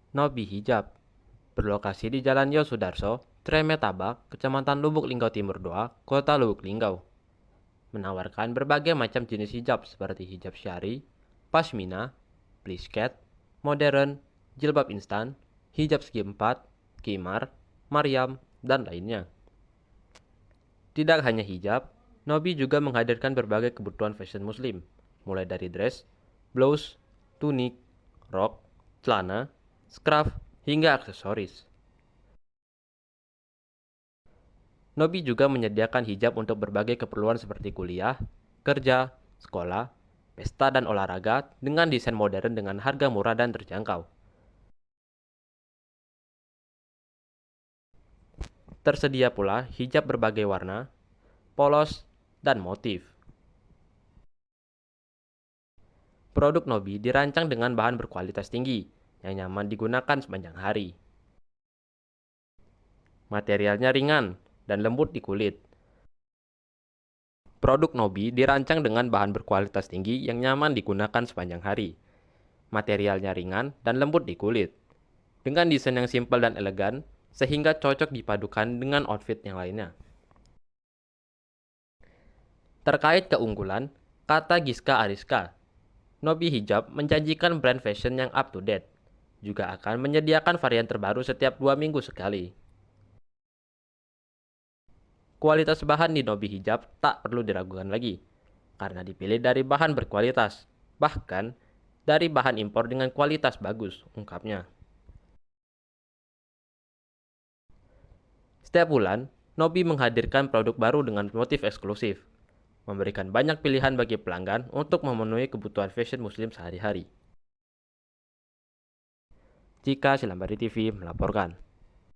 Nobi Hijab berlokasi di Jalan Yosudarso, Tremetabak, Kecamatan Lubuk Linggau Timur 2, Kota Lubuk Linggau. Menawarkan berbagai macam jenis hijab seperti hijab syari, pashmina, plisket, modern, jilbab instan, hijab segi empat, khimar, maryam, dan lainnya. Tidak hanya hijab, Nobi juga menghadirkan berbagai kebutuhan fashion muslim, mulai dari dress, blouse, tunik, rok, celana, scarf, hingga aksesoris. Nobi juga menyediakan hijab untuk berbagai keperluan seperti kuliah, kerja, sekolah, pesta dan olahraga dengan desain modern dengan harga murah dan terjangkau. Tersedia pula hijab berbagai warna, polos, dan motif. Produk Nobi dirancang dengan bahan berkualitas tinggi yang nyaman digunakan sepanjang hari. Materialnya ringan dan lembut di kulit. Produk Nobi dirancang dengan bahan berkualitas tinggi yang nyaman digunakan sepanjang hari. Materialnya ringan dan lembut di kulit. Dengan desain yang simpel dan elegan, sehingga cocok dipadukan dengan outfit yang lainnya. Terkait keunggulan, kata Giska Ariska, Nobi Hijab menjanjikan brand fashion yang up to date. Juga akan menyediakan varian terbaru setiap 2 minggu sekali. Kualitas bahan di Nobi Hijab tak perlu diragukan lagi, karena dipilih dari bahan berkualitas, bahkan dari bahan impor dengan kualitas bagus, ungkapnya. Setiap bulan, Nobi menghadirkan produk baru dengan motif eksklusif, memberikan banyak pilihan bagi pelanggan untuk memenuhi kebutuhan fashion muslim sehari-hari. Jika Silambari TV melaporkan.